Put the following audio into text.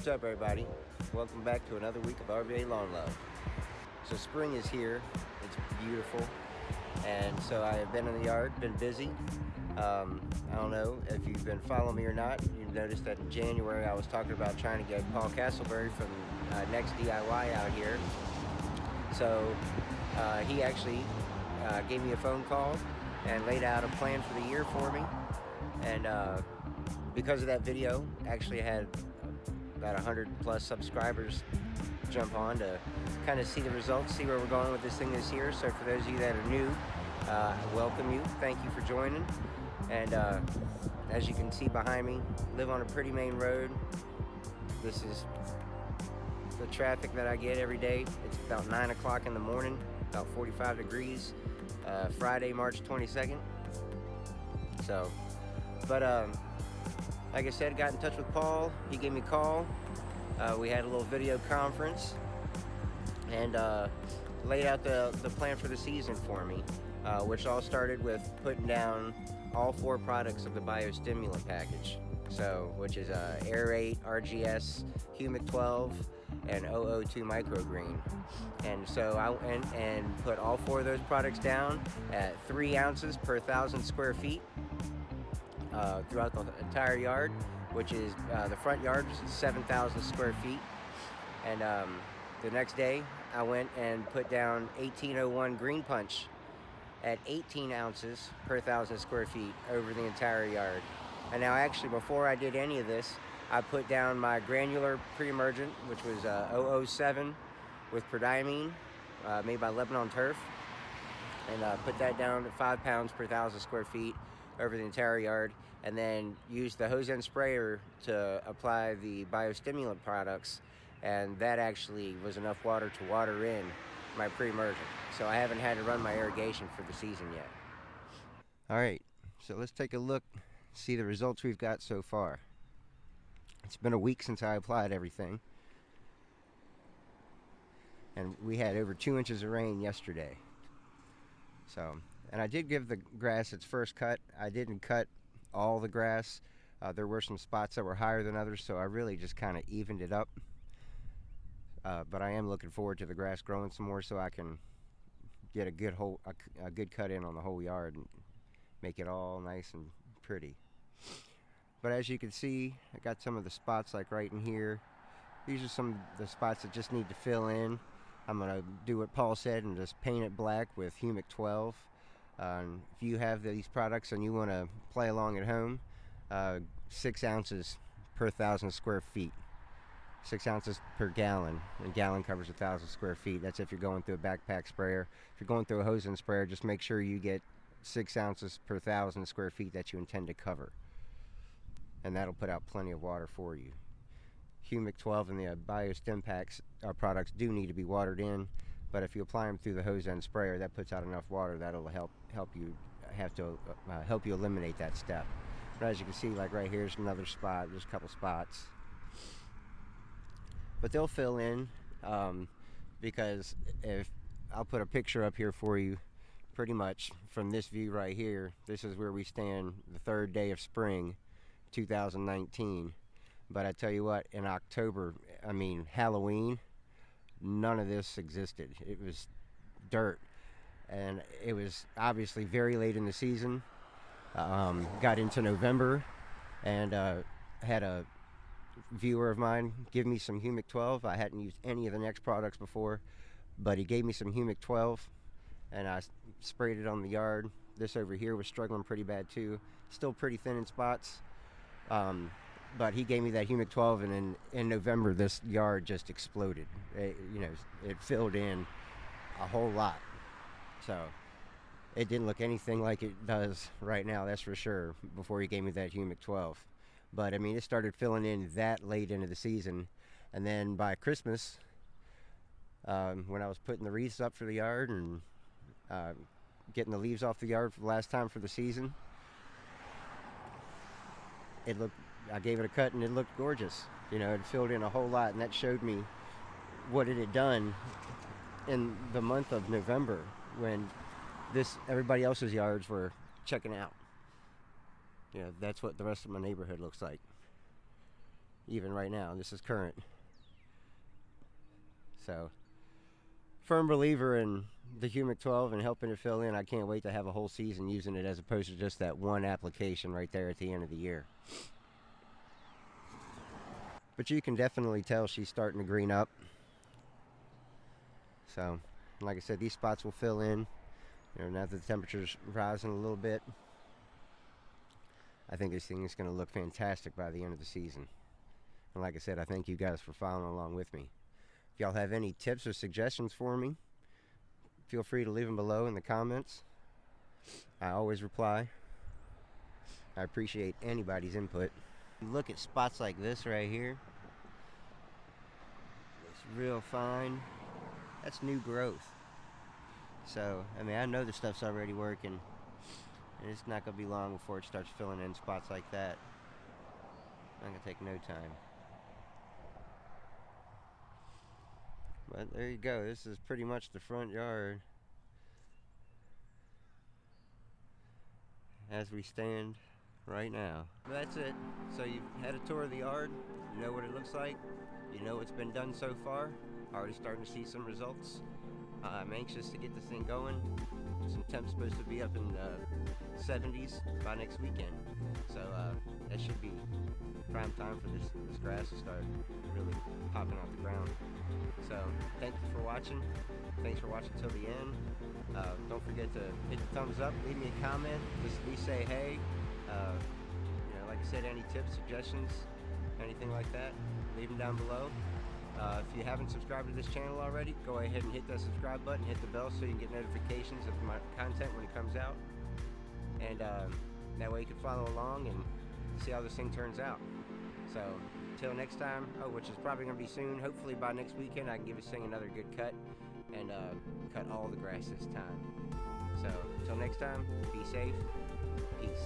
What's up, everybody? Welcome back to another week of RVA Lawn Love. So spring is here. It's beautiful. And so I have been in the yard, been busy. I don't know if you've been following me or not. You've noticed that in January I was talking about trying to get Paul Castleberry from N-ext DIY out here. So he actually gave me a phone call and laid out a plan for the year for me. And because of that video, actually I had about 100 plus subscribers jump on to kind of see the results, see where we're going with this thing this year. So for those of you that are new, welcome you. Thank you for joining. And as you can see behind me, live on a pretty main road. This is the traffic that I get every day. It's about 9 o'clock in the morning, about 45 degrees, Friday, March 22nd. So, but like I said, got in touch with Paul. He gave me a call. We had a little video conference and laid out the plan for the season for me, which all started with putting down all 4 products of the biostimulant package. So, which is Aerate, RGS, Humic 12, and 002 microgreen. And so I went and put all 4 of those products down at 3 ounces per 1,000 square feet. Throughout the entire yard, which is the front yard is 7,000 square feet. And the next day I went and put down 1801 Green Punch at 18 ounces per 1,000 square feet over the entire yard. And now actually before I did any of this, I put down my granular pre-emergent, which was 007 with prodiamine, made by Lebanon Turf, and put that down at 5 pounds per 1,000 square feet over the entire yard, and then used the hose end sprayer to apply the biostimulant products, and that actually was enough water to water in my pre-emergent. So I haven't had to run my irrigation for the season yet. Alright, so let's take a look, see the results we've got so far. It's been a week since I applied everything, and we had over 2 inches of rain yesterday. So, and I did give the grass its first cut. I didn't cut all the grass. There were some spots that were higher than others, so I really just kind of evened it up. But I am looking forward to the grass growing some more, so I can get a good cut in on the whole yard and make it all nice and pretty. But as you can see, I got some of the spots like right in here. These are some of the spots that just need to fill in. I'm going to do what Paul said and just paint it black with Humic 12. If you have these products and you want to play along at home, 6 ounces per 1,000 square feet. 6 ounces per gallon. A gallon covers 1,000 square feet. That's if you're going through a backpack sprayer. If you're going through a hose and sprayer, just make sure you get 6 ounces per 1,000 square feet that you intend to cover. And that'll put out plenty of water for you. Humic 12 and the biostim packs products do need to be watered in, but if you apply them through the hose end sprayer, that puts out enough water that'll help you eliminate that step. But as you can see, like right here's another spot. There's a couple spots, but they'll fill in because if I'll put a picture up here for you, pretty much from this view right here. This is where we stand the 3rd day of spring, 2019. But I tell you what, in October, I mean Halloween, none of this existed. It was dirt. And it was obviously very late in the season. Got into November and had a viewer of mine give me some Humic 12. I hadn't used any of the N-ext products before, but he gave me some Humic 12 and I sprayed it on the yard. This over here was struggling pretty bad too. Still pretty thin in spots. But he gave me that Humic 12, and in November, this yard just exploded. It filled in a whole lot. So it didn't look anything like it does right now, that's for sure, before he gave me that Humic 12. But, I mean, it started filling in that late into the season. And then by Christmas, when I was putting the wreaths up for the yard and getting the leaves off the yard for the last time for the season, I gave it a cut and it looked gorgeous. It filled in a whole lot, and that showed me what it had done in the month of November when everybody else's yards were checking out. That's what the rest of my neighborhood looks like. even right now. This is current. So, firm believer in the Humic 12 and helping it fill in. I can't wait to have a whole season using it as opposed to just that one application right there at the end of the year. But you can definitely tell she's starting to green up. So, like I said, these spots will fill in. You know, now that the temperature's rising a little bit, I think this thing is going to look fantastic by the end of the season. And like I said, I thank you guys for following along with me. If y'all have any tips or suggestions for me, feel free to leave them below in the comments. I always reply. I appreciate anybody's input. Look at spots like this right here. It's real fine. That's new growth. So, I mean, I know the stuff's already working, and it's not going to be long before it starts filling in spots like that. Not going to take no time. But there you go. This is pretty much the front yard as we stand right now. That's it. So you've had a tour of the yard. You know what it looks like. You know what's been done so far. Already starting to see some results. I'm anxious to get this thing going. Some temps supposed to be up in the 70s by next weekend. So that should be prime time for this grass to start really popping off the ground. So thank you for watching. Thanks for watching till the end. Don't forget to hit the thumbs up, leave me a comment, just at least say hey. You know, like I said, any tips, suggestions, anything like that, leave them down below. If you haven't subscribed to this channel already, go ahead and hit that subscribe button, hit the bell so you can get notifications of my content when it comes out. And that way you can follow along and see how this thing turns out. So, until next time, which is probably going to be soon, hopefully by next weekend I can give this thing another good cut and cut all the grass this time. So, until next time, be safe, peace.